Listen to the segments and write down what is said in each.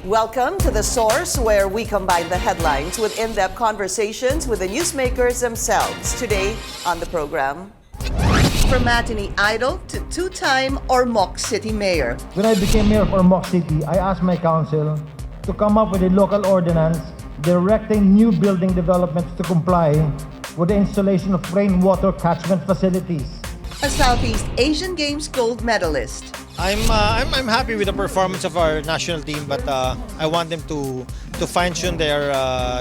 Welcome to The Source, where we combine the headlines with in-depth conversations with the newsmakers themselves. Today on the program, from matinee idol to two-time Ormoc City mayor. When I became mayor of Ormoc City, I asked my council to come up with a local ordinance directing new building developments to comply with the installation of rainwater catchment facilities. A Southeast Asian Games gold medalist. I'm happy with the performance of our national team, but I want them to fine-tune their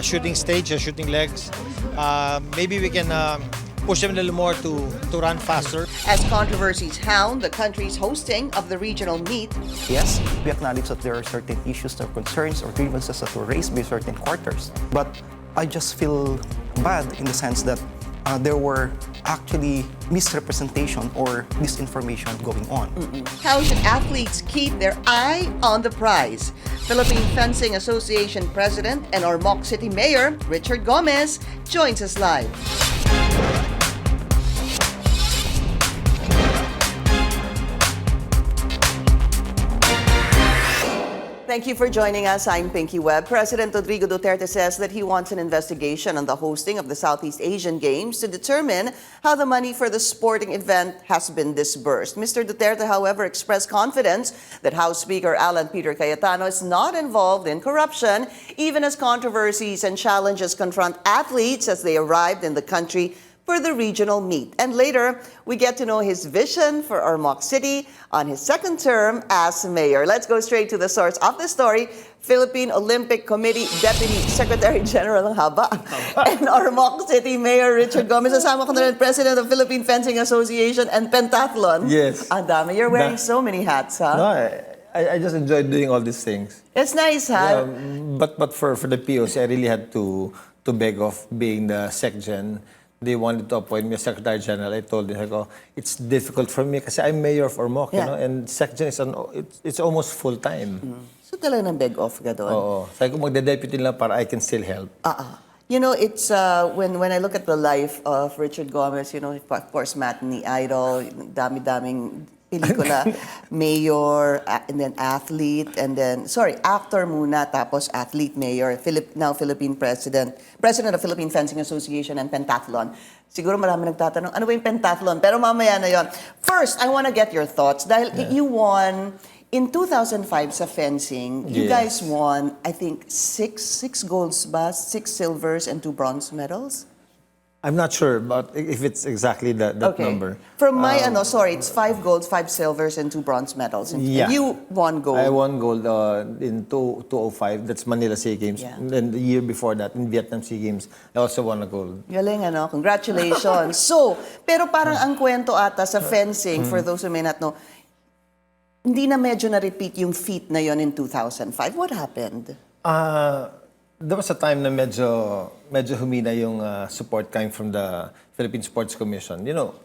shooting stage, their shooting legs. Maybe we can push them a little more to run faster. As controversies hound the country's hosting of the regional meet. Yes, we acknowledge that there are certain issues or concerns or grievances that were raised by certain quarters. But I just feel bad in the sense that there were actually misrepresentation or misinformation going on. How should athletes keep their eye on the prize? Philippine Fencing Association President and Ormoc City Mayor Richard Gomez joins us live. Thank you for joining us. I'm Pinky Webb. President Rodrigo Duterte says that he wants an investigation on the hosting of the Southeast Asian Games to determine how the money for the sporting event has been disbursed. Mr. Duterte, however, expressed confidence that House Speaker Alan Peter Cayetano is not involved in corruption, even as controversies and challenges confront athletes as they arrived in the country for the regional meet. And later, we get to know his vision for Ormoc City on his second term as mayor. Let's go straight to the source of the story. Philippine Olympic Committee Deputy Secretary General ng haba and Ormoc City Mayor Richard Gomez. Kasama ko na rin President of Philippine Fencing Association and Pentathlon. Yes. Ang dami. You're wearing so many hats, huh? No, I just enjoyed doing all these things. It's nice, huh? But for the POC, I really had to beg off being the SecGen. They wanted to appoint me as Secretary General. I told them, I go, it's difficult for me kasi I'm mayor of Ormoc, you know, and SecGen is it's almost full time. So talaga nang beg off ka doon? Oo. Sabi ko magde-deputy lang para I can still help. You know, it's when I look at the life of Richard Gomez, you know, of course, matinee idol, dami-daming pelikula, mayor, and then athlete, and then, actor muna, tapos athlete, mayor, now Philippine President of Philippine Fencing Association and Pentathlon. Siguro marami nagtatanong, ano ba yung Pentathlon? Pero mamaya na yon. First, I want to get your thoughts. Dahil you won in 2005 sa fencing, you guys won, I think, six golds ba? 6 silvers and 2 bronze medals? I'm not sure about if it's exactly that number. From my, it's 5 golds, 5 silvers, and 2 bronze medals. And you won gold. I won gold in 2005. That's Manila Sea Games. Yeah. And then the year before that, in Vietnam Sea Games, I also won a gold. Galing, ano? Congratulations. So, pero parang ang kwento ata sa fencing, for those who may not know, hindi na medyo na-repeat yung feat na yon in 2005. What happened? There was a time na medyo humina yung support coming from the Philippine Sports Commission. You know,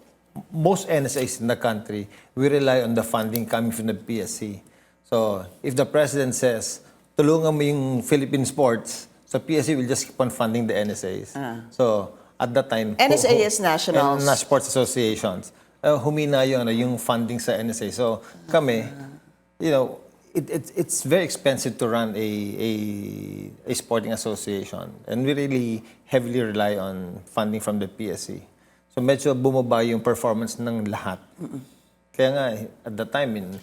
most NSAs in the country, we rely on the funding coming from the PSC. So, if the president says, tulungan mo yung Philippine sports, so PSC will just keep on funding the NSAs. So, at that time... NSA is national... sports associations. Humina yung funding sa NSA. So, kami, you know, it's very expensive to run a sporting association, and we really heavily rely on funding from the PSC. So medyo bumaba yung performance ng lahat. Kaya nga, at the time,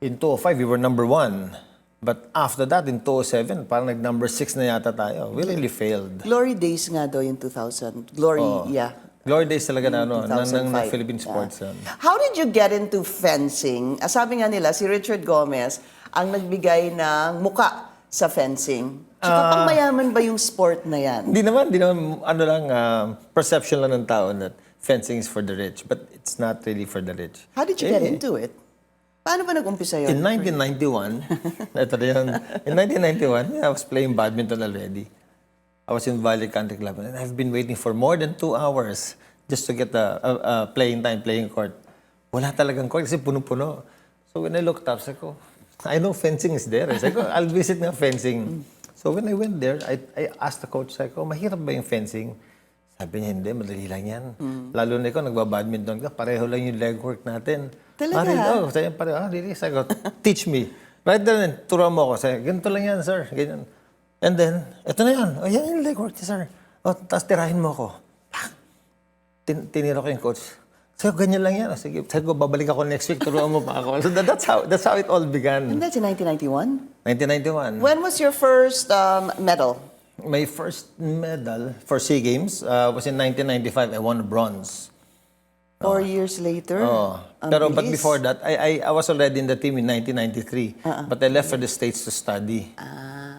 in 2005, we were number 1. But after that, in 2007, parang nag-number 6 na yata tayo. We really failed. Glory days nga daw yung 2000. Glory days talaga ng Philippine sports. How did you get into fencing? Sabi nga nila, si Richard Gomez ang nagbigay ng muka sa fencing. So kapag mayaman ba yung sport na yan? Hindi naman, perception lang ng tao that fencing is for the rich, but it's not really for the rich. How did you get into it? Paano ba nag-umpisa yun? In 1991, I was playing badminton already. I was in Valley Country Club, and I've been waiting for more than 2 hours just to get a playing court. Wala talagang court kasi puno-puno. So when I looked up, sabi ko, I know fencing is there. Sabi ko, I'll visit nga fencing. So when I went there, I asked the coach, sabi ko, mahirap ba yung fencing? Sabi niya, hindi, madali lang yan. Lalo na ikaw, nagbabadminton ka, pareho lang yung leg work natin. Talaga? Sabi niya, pareho, really? Sabi ko, teach me. Right then, turuan mo ako. Sabi, ganito lang yan, sir. Ganyan. And then, eto na yan. O, yan yung leg work, sir. O, tapos tirahin mo ako. Tinira ko yung coach. Sabi ko, ganyan lang yan. Sige, sabi ko, babalik ako next week, turuan mo pa ako. So that's how it all began. And that's in 1991? 1991. When was your first medal? My first medal for SEA Games was in 1995. I won bronze. 4 years later? Oh. Ang Pero but bilis. before that, I was already in the team in 1993. But I left for the States to study.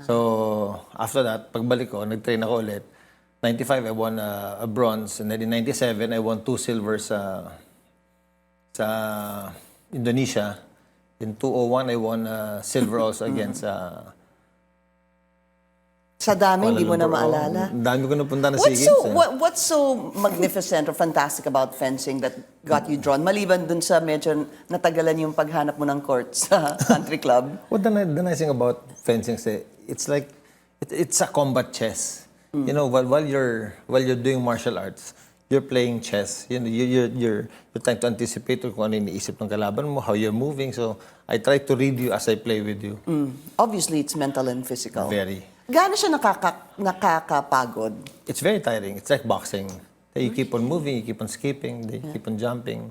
So after that, pagbalik ko, nag-train ako ulit. 95, I won a bronze. And then in 97, I won 2 silvers sa Indonesia. In 201, I won silver also against Sa dami, hindi mo na Kuala Lumpur. maalala. Ang dami ko napunta na SEA What's Games. what's so magnificent or fantastic about fencing that got you drawn? Maliban dun sa medyo natagalan yung paghanap mo ng court sa country club. What the nice thing about fencing is it's like it's a combat chess. You know, while you're doing martial arts, you're playing chess. You know, you're trying to anticipate kung ano yung iniisip ng kalaban mo, how you're moving. So I try to read you as I play with you. Obviously, it's mental and physical. Very. Gaano siya nakakapagod? It's very tiring. It's like boxing. You keep on moving, you keep on skipping, then you keep on jumping.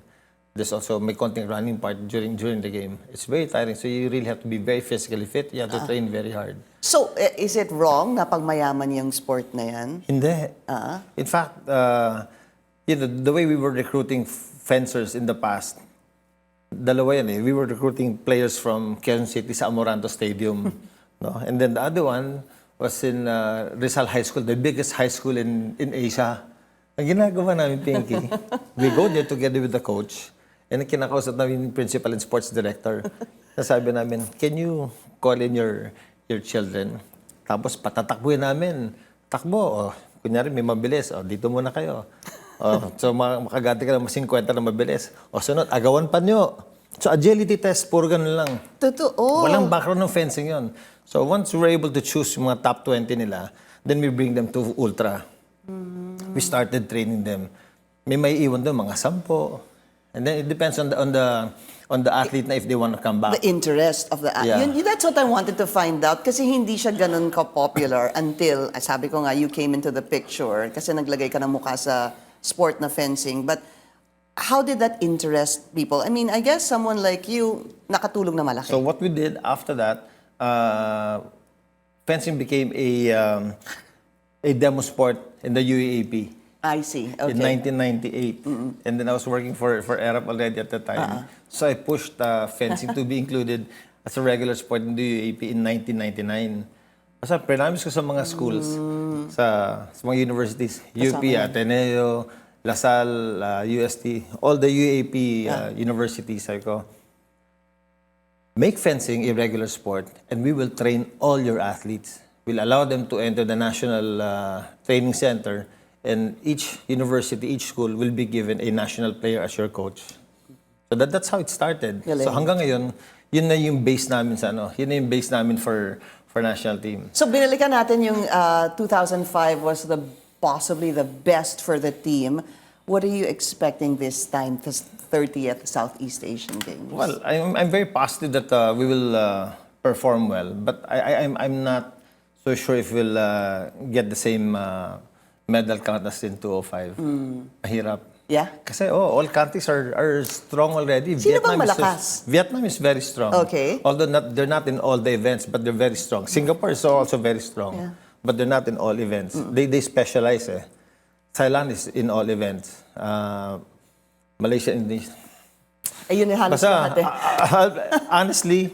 There's also may konting running part during the game. It's very tiring. So you really have to be very physically fit. You have to train very hard. So, is it wrong na pagmayaman yung sport na yan? Hindi. In fact, you know, the way we were recruiting fencers in the past, dalawa yan eh. We were recruiting players from Quezon City sa Amoranto Stadium. No? And then the other one was in Rizal High School, the biggest high school in Asia. Ang ginagawa namin, Pinky, we go there together with the coach, and kinakausap namin yung principal and sports director. Sabi namin, can you call in your children? Tapos patatakbuhin namin. Takbo, kunyari may mabilis, dito muna kayo. So makagati ka ng 50 na mabilis. Sunod, agawan pa nyo. So agility test, puro ganun lang. Totoo. Walang background ng fencing yon. So once we're able to choose yung mga top 20 nila, then we bring them to ultra. We started training them. May iwan doon mga 10. And then it depends on the athlete na if they want to come back. The interest of the Yeah. That's what I wanted to find out kasi hindi siya ganun ka-popular until, sabi ko nga, you came into the picture kasi naglagay ka ng mukha sa sport na fencing. But how did that interest people? I mean, I guess someone like you, nakatulong na malaki. So what we did after that, fencing became a demo sport in the UAAP I see. Okay. in 1998. And then I was working for Arab already at the time. So I pushed fencing to be included as a regular sport in the UAAP in 1999. Basta pre-namis ko sa mga schools, sa mga universities, UP, Ateneo, LaSalle, UST, all the UAP universities, sabi ko, make fencing a regular sport and we will train all your athletes. We'll allow them to enter the National Training Center and each university, each school will be given a national player as your coach. So that's how it started. Galing. So hanggang ngayon, yun na yung base namin sa yun na yung base namin for national team. So binalikan natin yung 2005 was possibly the best for the team. What are you expecting this time, this 30th Southeast Asian Games? Well, I'm very positive that we will perform well, but I'm not so sure if we'll get the same medal count as in 205. Mahirap. Yeah? Kasi all countries are strong already. Sino bang malakas? Vietnam is very strong. Okay. Although they're not in all the events, but they're very strong. Singapore is also very strong, but they're not in all events. They specialize. Thailand is in all events. Malaysia, Indonesia. Ayun yung halos Basta, lahat honestly,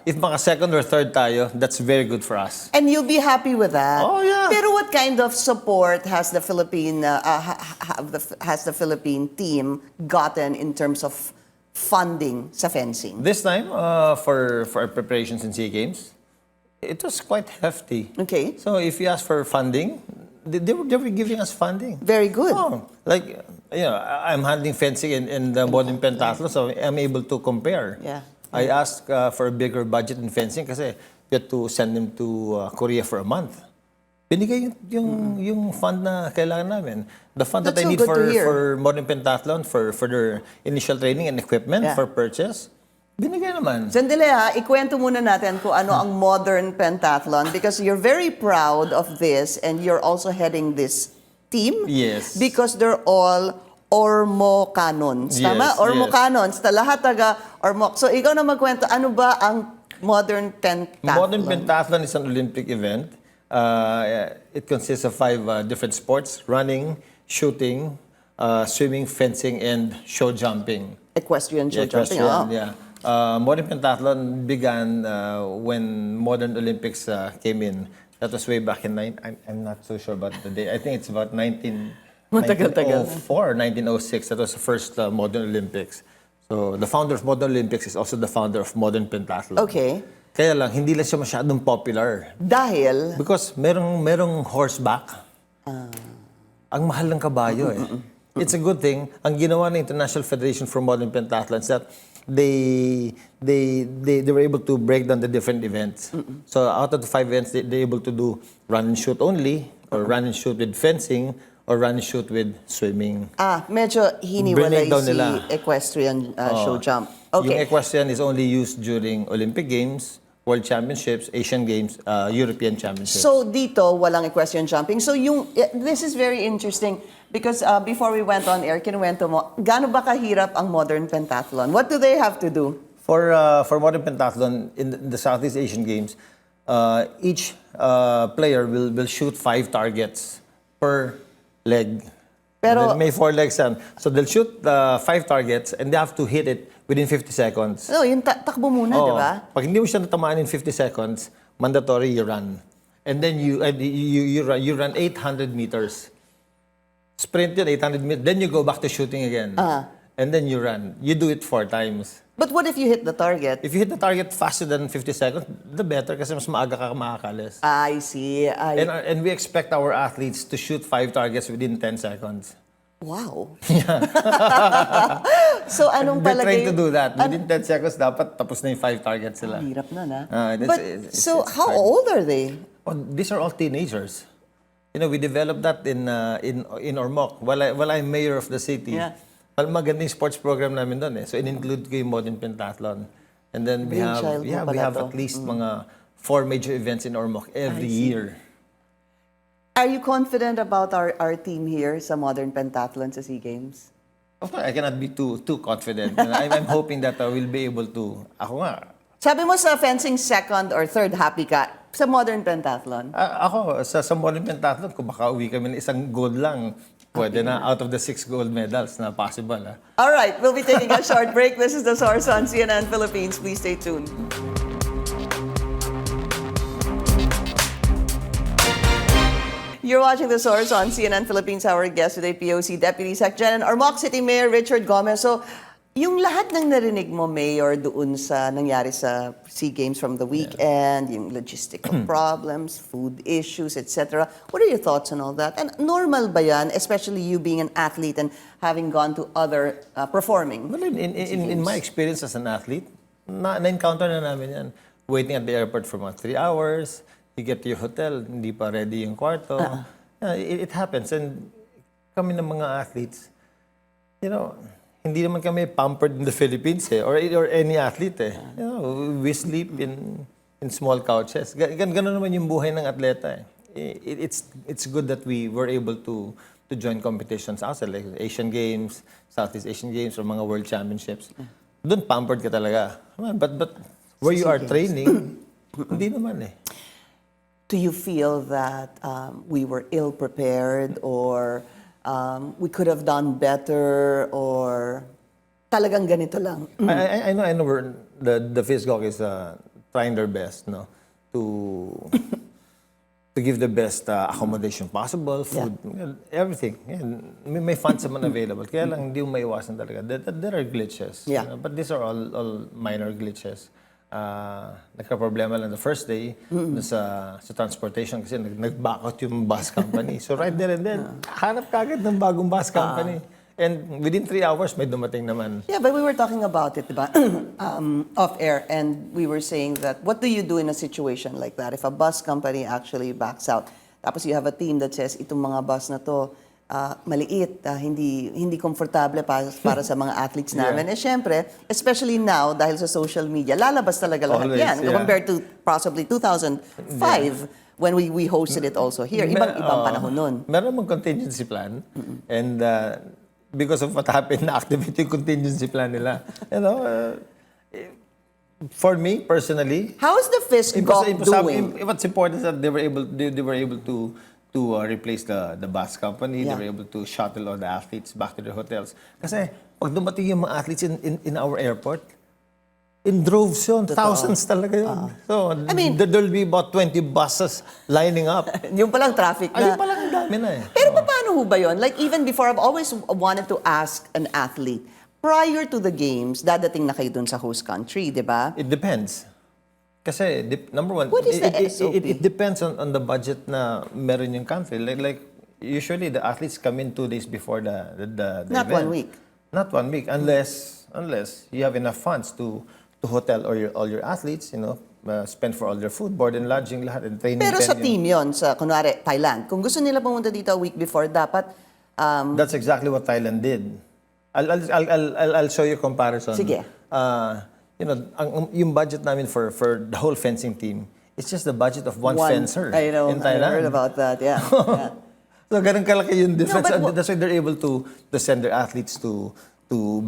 if maka second or third tayo, that's very good for us. And you'll be happy with that. Oh, yeah. Pero what kind of support has the Philippine Philippine team gotten in terms of funding sa fencing? This time, for our preparations in SEA Games, it was quite hefty. Okay. So if you ask for funding, they were giving us funding. Very good. Oh, like, I'm handling fencing in the modern pentathlon, so I'm able to compare. Yeah. I asked for a bigger budget in fencing kasi we had to send them to Korea for a month. Binigay yung fund na kailangan namin. The fund That's that I so need good to hear. for modern pentathlon, for their initial training and equipment, Yeah. for purchase, Binigay naman. Sandali ikwento muna natin kung ano ang modern pentathlon because you're very proud of this and you're also heading this team. Yes. Because they're all Ormocanons. Tama? Yes, Ormocanons. Lahat taga Ormoc. So ikaw na magkwento, ano ba ang modern pentathlon? Modern pentathlon is an Olympic event. It consists of 5 different sports: running, shooting, swimming, fencing, and show jumping. Equestrian show jumping. Equestrian, yeah. Modern pentathlon began when modern Olympics came in. That was way back in I'm not so sure about the day. I think it's about 1904 or 1906. That was the first modern Olympics. So the founder of modern Olympics is also the founder of modern pentathlon. Okay. Kaya lang hindi lang siya masyadong popular. Dahil? Because merong horseback. Ang mahal ng kabayo eh. It's a good thing. Ang ginawa ng International Federation for Modern Pentathlon is that they were able to break down the different events. So out of the 5 events, they're able to do run and shoot only, or run and shoot with fencing, or run and shoot with swimming. Medyo hiniwalay Breakdown si nila. equestrian show jump. Okay. Yung equestrian is only used during Olympic Games, World Championships, Asian Games, European Championships. So dito, walang equestrian jumping. So this is very interesting because before we went on air, kinuwento mo, gaano ba kahirap ang modern pentathlon? What do they have to do? For modern pentathlon in the Southeast Asian Games, each player will shoot 5 targets per leg. Pero may 4 legs yan. So they'll shoot 5 targets and they have to hit it within 50 seconds. no, yung takbo muna, di ba? Pag hindi mo siya natamaan in 50 seconds, mandatory you run. And then you run 800 meters. Sprint yun, 800 meters. Then you go back to shooting again. And then you run. You do it 4 times. But what if you hit the target? If you hit the target faster than 50 seconds, the better kasi mas maaga ka makakalis. I see. And we expect our athletes to shoot 5 targets within 10 seconds. Wow. So anong They're palagay? trying to do that. Within 10 seconds, dapat tapos na yung 5 targets sila. Hirap na na. It's- But it's how hard. old are they? Oh, these are all teenagers. You know, we developed that in Ormoc. While I'm mayor of the city, Yeah. magandang sports program namin doon eh. So in-include ko yung modern pentathlon. And then we have Brainchild mo we pala have to. at least mga 4 major events in Ormoc every year. Are you confident about our team here sa modern pentathlon sa SEA Games? Of course, I cannot be too confident. And I'm hoping that we'll be able to. Ako nga. Sabi mo sa fencing second or third happy ka sa modern pentathlon. Ako, sa modern pentathlon, kung baka uwi kami ng isang gold lang, pwede na out of the 6 gold medals na possible. All right, we'll be taking a short break. This is The Source on CNN Philippines. Please stay tuned. You're watching The Source on CNN Philippines. Our guest today, POC Deputy Sec Gen and Ormoc City Mayor Richard Gomez. So, yung lahat ng narinig mo, Mayor, doon sa nangyari sa SEA Games from the weekend, yung logistical problems, food issues, etc. What are your thoughts on all that? And normal ba yan, especially you being an athlete and having gone to other performing? Well, in my experience as an athlete, na-encounter na namin yan. Waiting at the airport for mga 3 hours, you get to your hotel, hindi pa ready yung kwarto. Yeah, it happens. And kami ng mga athletes, you know, hindi naman kami pampered in the Philippines or any athlete eh. You know, we sleep in small couches. Ganun naman yung buhay ng atleta eh. It's good that we were able to join competitions outside like Asian Games, Southeast Asian Games, or mga World Championships. Doon pampered ka talaga. But where you are training, hindi naman eh. Do you feel that we were ill-prepared or we could have done better or talagang ganito lang? I know the FISGOC is trying their best no, to give the best accommodation possible, food, everything. Yeah, may funds naman available. Kaya lang hindi mo maiwasan talaga. There are glitches. Yeah. You know, but these are all minor glitches. Nagka-problema lang the first day sa transportation kasi nag-back out yung bus company. So right there and then, hanap kagad ng bagong bus company. And within 3 hours, may dumating naman. Yeah, but we were talking about it, diba? Off air, and we were saying that what do you do in a situation like that? If a bus company actually backs out, tapos you have a team that says, itong mga bus na to, maliit, hindi komportable para sa mga athletes namin. Eh syempre, especially now dahil sa social media, lalabas talaga lahat Always, yan yeah. compared to possibly 2005 when we hosted it also here. Ibang panahon nun. Meron mong contingency plan. And because of what happened, na-activate yung contingency plan nila. You know, for me, personally, How is the FISC doing? what's important is that they were able to replace the bus company. Yeah. They were able to shuttle all the athletes back to their hotels. Kasi pag dumating yung mga athletes in our airport, in droves yun. Thousands talaga yun. So, I mean, there'll be about 20 buses lining up. Yung palang traffic na. Ayun palang ang dami na eh. Pero paano ho ba yun? Like even before, I've always wanted to ask an athlete, prior to the games, dadating na kayo dun sa host country, di ba? It depends. Kasi, number one, What is the SOP? it depends on the budget na meron yung country. Like usually, the athletes come in 2 days before the Not event. 1 week. Not 1 week, unless you have enough funds to hotel all your athletes, you know, spend for all their food, board and lodging, lahat, and training. Pero sa venue. team yon, sa kunwari Thailand, kung gusto nila pumunta dito a week before, dapat That's exactly what Thailand did. I'll show you a comparison. Sige. You know, yung budget namin for the whole fencing team, it's just the budget of one fencer I know, in Thailand. I heard about that, yeah. Yeah. So ganun kalaki yung difference. No, but That's why they're able to send their athletes to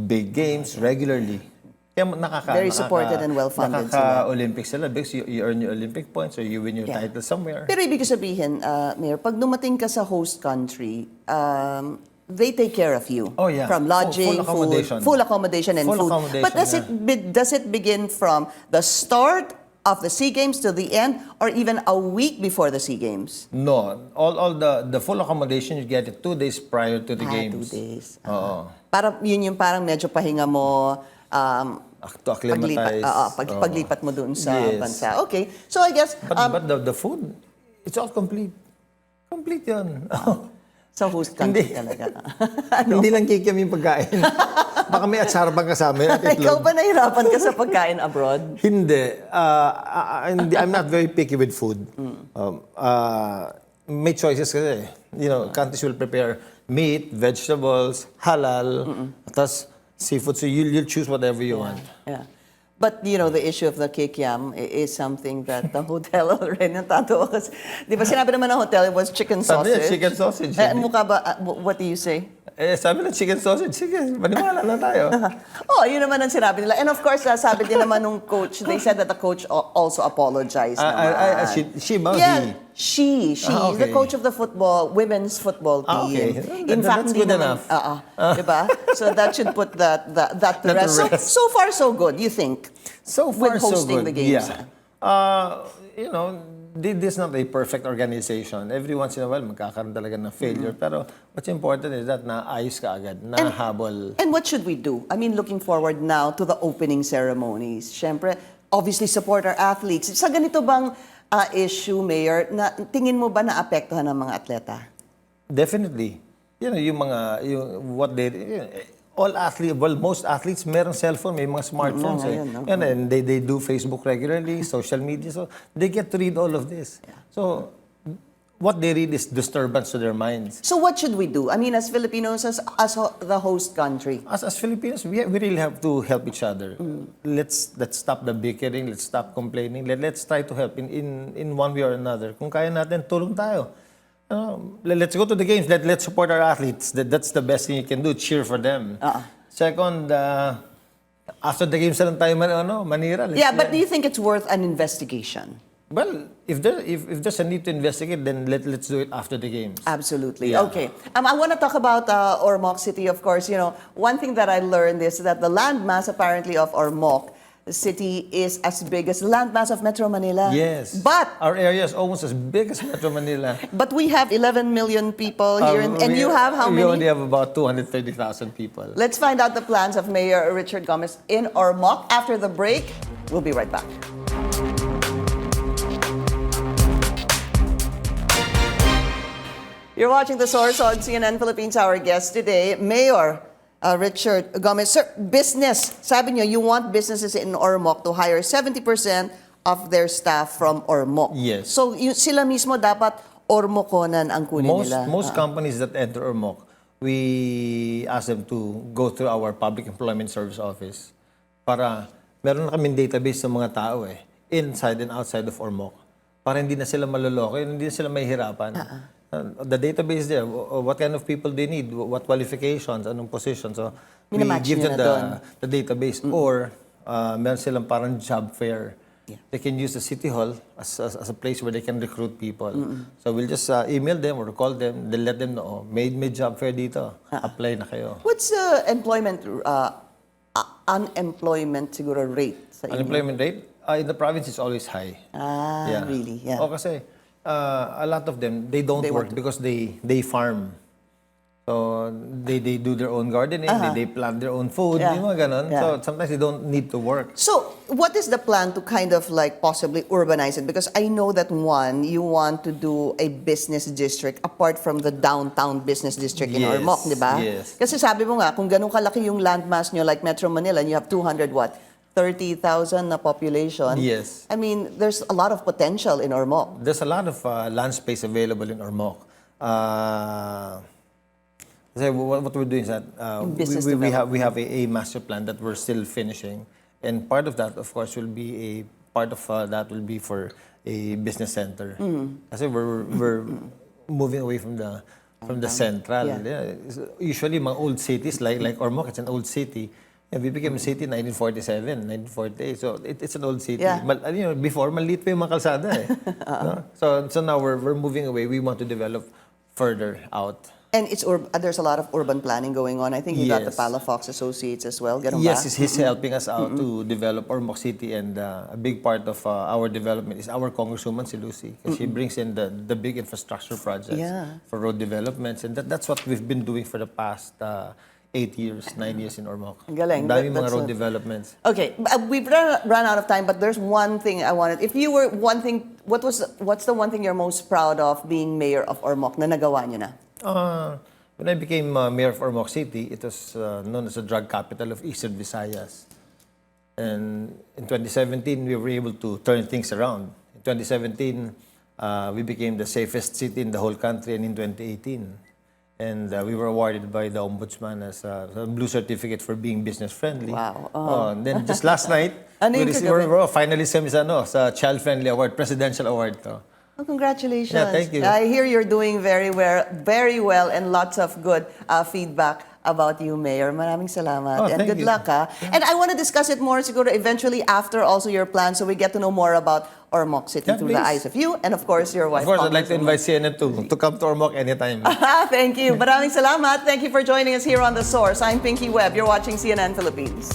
big games regularly. Kaya Very supported and well-funded sila. Olympics sila because you earn your Olympic points or you win your title somewhere. Pero ibig sabihin, Mayor, pag dumating ka sa host country, they take care of you. Oh, yeah. From lodging, Full accommodation. full accommodation and Full food. accommodation, But does it begin from the start of the SEA Games to the end, or even a week before the SEA Games? No, all the full accommodation you get it 2 days prior to the games. 2 days. Oo. Para yun yung parang medyo pahinga mo, To acclimatize. paglipat mo doon sa Yes. bansa. Okay. So I guess But the food, it's all complete. Complete yun. sa host country Hindi. talaga. Hindi lang kikiam yung pagkain. Baka may atsara pang kasama at Ikaw itlog. ba nahirapan ka sa pagkain abroad? Hindi. I'm not very picky with food. May choices kasi. You know, countries will prepare meat, vegetables, halal, tas seafood. So you'll choose whatever you want. Yeah. But, you know, the issue of the kikiam is something that the hotel already natatawa kasi. Di ba sinabi naman ng hotel, it was chicken Sabi sausage. niya, chicken sausage. Mukha ba, what do you say? Sabi na chicken sausage. Sige, maniwala na tayo. Oh, yun naman ang sinabi nila. And of course, sabi din naman nung coach, they said that the coach also apologized naman. She ba? Yeah, she. Ah, okay. The coach of the women's football team. Ah, okay. In fact, That's hindi good naman, enough. diba? So that should put that to That to rest. rest. So far, so good, you think? So far, With so hosting good. the games. Yeah. You know, this is not a perfect organization. Every once in a while, magkakaroon talaga ng failure. Pero what's important is that naayos ka agad, nahabol. And what should we do? I mean, looking forward now to the opening ceremonies. Syempre, obviously support our athletes. Sa ganito bang issue, Mayor, na tingin mo ba naapektuhan ng mga atleta? Definitely. You know, most athletes merong cellphone, may mga smartphones. ngayon, no? And they do Facebook regularly, social media. So they get to read all of this. So what they read is disturbance to their minds. So what should we do? I mean, as Filipinos, as the host country. As Filipinos, we really have to help each other. Let's stop the bickering. Let's stop complaining. Let's try to help in one way or another. Kung kaya natin, tulong tayo. Let's go to the games. Let's support our athletes. That's the best thing you can do. Cheer for them. Second, after the games na lang tayo manira. Yeah, but do you think it's worth an investigation? Well, if there's a need to investigate, then let's do it after the games. Absolutely. Yeah. Okay. I want to talk about Ormoc City, of course. You know, one thing that I learned is that the landmass apparently of Ormoc City is as big as the landmass of Metro Manila. Yes. But our area is almost as big as Metro Manila. we have 11 million people here, and you have how We many? only have about 230,000 people. Let's find out the plans of Mayor Richard Gomez in Ormoc. After the break, we'll be right back. You're watching The Source on CNN Philippines. Our guest today, Mayor Richard Gomez. Sir, business. Sabi niyo, you want businesses in Ormoc to hire 70% of their staff from Ormoc. Yes. So sila mismo dapat Ormoconan ang kunin nila. Most companies that enter Ormoc, we ask them to go through our Public Employment Service Office para meron na kaming database ng mga tao inside and outside of Ormoc para hindi na sila maloloko, hindi na sila mahihirapan. The database there, what kind of people they need, what qualifications, anong position. So, we Minamatch give them nyo na the database or meron silang parang job fair. They can use the City Hall as a place where they can recruit people. So we'll just email them or call them. They'll let them know, may job fair dito. Apply na kayo. What's unemployment siguro rate sa inyo? Unemployment rate? In the province, is always high. Really? Yeah. O kasi, a lot of them, they don't work because they farm. So, they do their own gardening, they plant their own food, yung mga ganon. So, sometimes they don't need to work. So, what is the plan to kind of like possibly urbanize it? Because I know that you want to do a business district apart from the downtown business district in Ormoc, di ba? Yes. Kasi sabi mo nga, kung ganun kalaki yung landmass nyo like Metro Manila, and you have 30,000 na population. Yes. I mean, there's a lot of potential in Ormoc. There's a lot of land space available in Ormoc. So what we're doing is that we have a master plan that we're still finishing, and part of that, of course, will be for a business center. Kasi we're moving away from the central. Usually, mga old cities like Ormoc, it's an old city. Yeah, we became a city in 1947, 1948. So it's an old city. Yeah. Before, maliit pa yung mga kalsada no? So now we're moving away. We want to develop further out. And there's a lot of urban planning going on. I think you got the Yes. Palafox Associates as well. Ganun Yes, ba? he's helping us out to develop Ormoc City, and a big part of our development is our Congresswoman, si Lucy, because she brings in the big infrastructure projects for road developments, and that's what we've been doing for the past 9 years in Ormoc. Ang galing. Ang dami mga That's road developments. Okay, we've run out of time, but there's one thing I wanted. If you were one thing, what's the one thing you're most proud of being mayor of Ormoc na nagawa nyo na? When I became mayor of Ormoc City, it was known as the drug capital of Eastern Visayas. And in 2017, we were able to turn things around. In 2017, we became the safest city in the whole country, and in 2018. And we were awarded by the Ombudsman as a blue certificate for being business friendly. Wow. And then just last night, Ano we yung received kagabi? finalist kami sa Child Friendly Award, Presidential Award to. Oh, congratulations. Yeah, thank you. I hear you're doing very well, and lots of good feedback about you, Mayor. Maraming salamat. And thank good you. luck, ha? And I want to discuss it more siguro eventually after also your plan, so we get to know more about Ormoc City Yeah, through the please. eyes of you and of course your wife. Of course, I'd like to Congresswoman. invite CNN to come to Ormoc anytime. Thank you. Maraming salamat. Thank you for joining us here on The Source. I'm Pinky Webb. You're watching CNN Philippines.